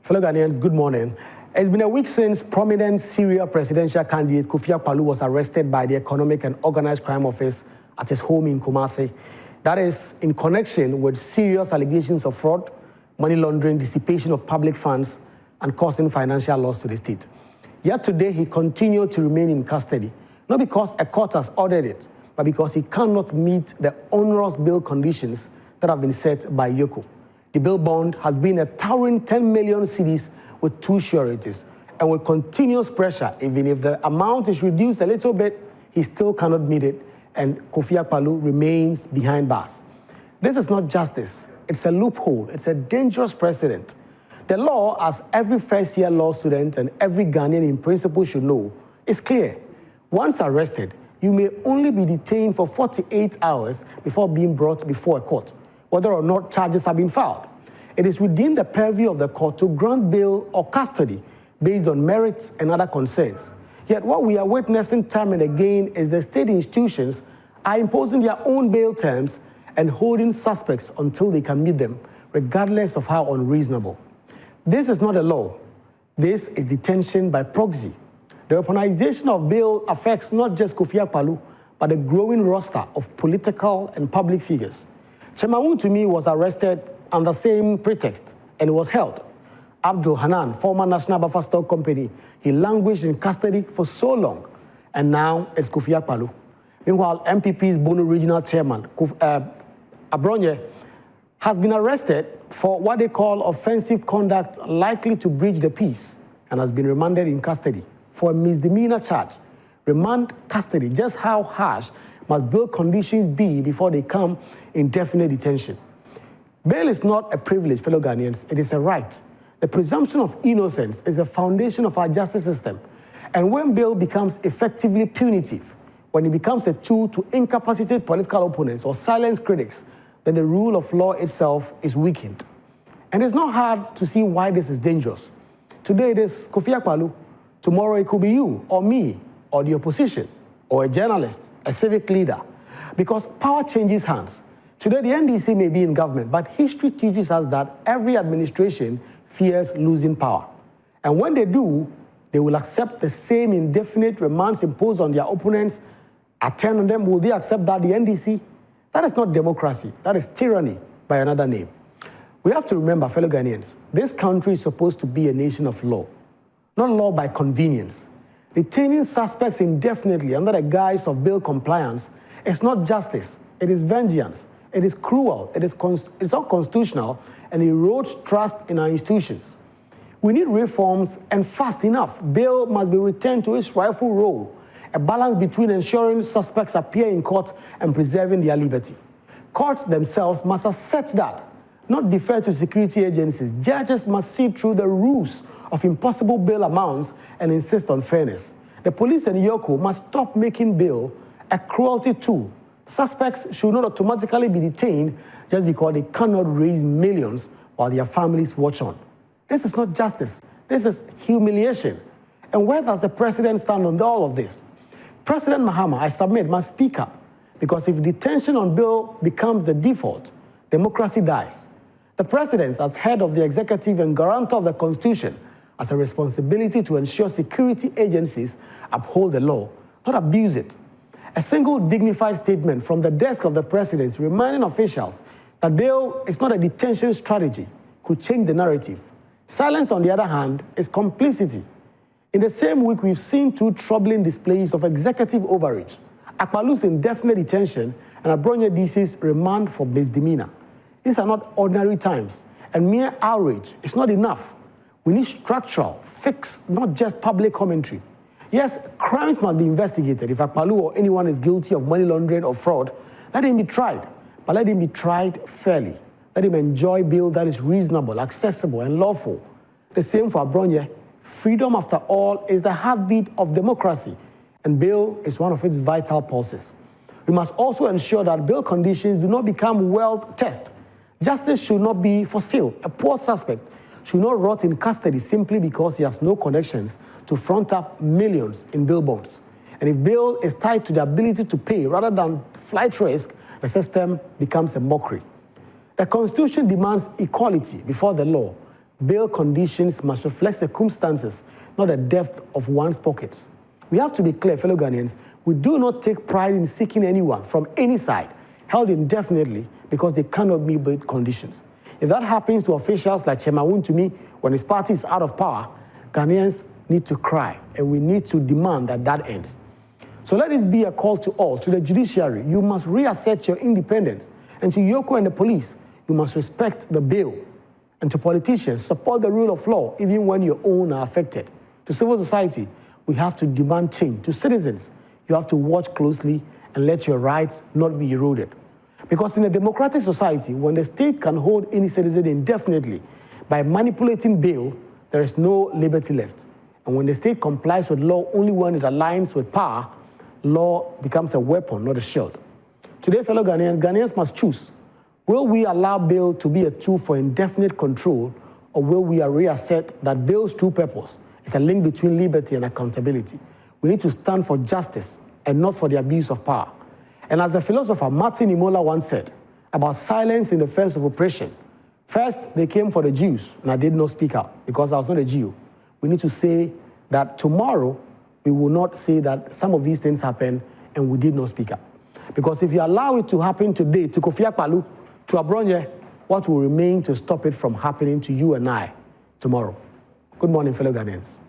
Fellow Ghanaians, good morning. It's been a week since prominent Syria presidential candidate Kofi Akpaloo was arrested by the Economic and Organized Crime Office at his home in Kumasi. That is in connection with serious allegations of fraud, money laundering, dissipation of public funds, and causing financial loss to the state. Yet today, he continued to remain in custody, not because a court has ordered it, but because he cannot meet the onerous bail conditions that have been set by Yoko. The bail bond has been a towering 10 million cedis with 2 sureties, and with continuous pressure, even if the amount is reduced a little bit, he still cannot meet it, and Kofi Akpaloo remains behind bars. This is not justice. It's a loophole. It's a dangerous precedent. The law, as every first-year law student and every Ghanaian in principle should know, is clear. Once arrested, you may only be detained for 48 hours before being brought before a court, whether or not charges have been filed. It is within the purview of the court to grant bail or custody based on merits and other concerns. Yet what we are witnessing time and again is the state institutions are imposing their own bail terms and holding suspects until they can meet them, regardless of how unreasonable. This is not a law. This is detention by proxy. The weaponization of bail affects not just Kofi Akpaloo, but a growing roster of political and public figures. Chairman Wontumi was arrested on the same pretext and was held. Abdul Hanan, former National Buffer Stock Company, he languished in custody for so long, and now it's Kofi Akpaloo. Meanwhile, MPP's Bono Regional Chairman, Abronye, has been arrested for what they call offensive conduct likely to breach the peace and has been remanded in custody for a misdemeanor charge. Remand custody, just how harsh must bail conditions be before they come indefinite detention? Bail is not a privilege, fellow Ghanaians, it is a right. The presumption of innocence is the foundation of our justice system. And when bail becomes effectively punitive, when it becomes a tool to incapacitate political opponents or silence critics, then the rule of law itself is weakened. And it's not hard to see why this is dangerous. Today it is Kofi Akpaloo. Tomorrow it could be you or me or the opposition or a journalist, a civic leader. Because power changes hands. Today the NDC may be in government, but history teaches us that every administration fears losing power. And when they do, they will accept the same indefinite remands imposed on their opponents, attend on them. Will they accept that, the NDC? That is not democracy. That is tyranny by another name. We have to remember, fellow Ghanaians, this country is supposed to be a nation of law, not law by convenience. Detaining suspects indefinitely under the guise of bail compliance is not justice. It is vengeance. It is cruel. It's not constitutional, and it erodes trust in our institutions. We need reforms, and fast enough. Bail must be returned to its rightful role, a balance between ensuring suspects appear in court and preserving their liberty. Courts themselves must assert that, not defer to security agencies. Judges must see through the rules of impossible bail amounts and insist on fairness. The police and Yoko must stop making bail a cruelty tool. Suspects should not automatically be detained just because they cannot raise millions while their families watch on. This is not justice. This is humiliation. And where does the president stand on all of this? President Mahama, I submit, must speak up, because if detention on bail becomes the default, democracy dies. The president, as head of the executive and guarantor of the Constitution, has a responsibility to ensure security agencies uphold the law, not abuse it. A single dignified statement from the desk of the president reminding officials that bail is not a detention strategy could change the narrative. Silence, on the other hand, is complicity. In the same week, we've seen 2 troubling displays of executive overreach: Akpaloo's indefinite detention and Abronye DC's remand for misdemeanor. These are not ordinary times, and mere outrage is not enough. We need structural, fixed, not just public commentary. Yes, crimes must be investigated. If Akpaloo or anyone is guilty of money laundering or fraud, let him be tried, but let him be tried fairly. Let him enjoy bail that is reasonable, accessible, and lawful. The same for Abronye. Freedom, after all, is the heartbeat of democracy, and bail is one of its vital pulses. We must also ensure that bail conditions do not become wealth tests. Justice should not be for sale. A poor suspect should not rot in custody simply because he has no connections to front up millions in bail bonds. And if bail is tied to the ability to pay rather than flight risk, the system becomes a mockery. The Constitution demands equality before the law, Bail conditions must reflect circumstances, not the depth of one's pockets. We have to be clear, fellow Ghanaians, we do not take pride in seeking anyone from any side held indefinitely because they cannot meet bail conditions. If that happens to officials like Chairman Wontumi when his party is out of power, Ghanaians need to cry, and we need to demand that that ends. So let this be a call to all, to the judiciary. You must reassert your independence. And to Yoko and the police, you must respect the bill. And to politicians, support the rule of law, even when your own are affected. To civil society, we have to demand change. To citizens, you have to watch closely and let your rights not be eroded. Because in a democratic society, when the state can hold any citizen indefinitely by manipulating bail, there is no liberty left. And when the state complies with law only when it aligns with power, law becomes a weapon, not a shield. Today, fellow Ghanaians, Ghanaians must choose. Will we allow bail to be a tool for indefinite control, or will we reassert that bail's true purpose is a link between liberty and accountability? We need to stand for justice and not for the abuse of power. And as the philosopher Martin Imola once said about silence in the face of oppression, first they came for the Jews, and I did not speak out because I was not a Jew. We need to say that tomorrow we will not say that some of these things happened and we did not speak up. Because if you allow it to happen today to Kofi Akpaloo, to Abronye, what will remain to stop it from happening to you and I tomorrow? Good morning, fellow Ghanaians.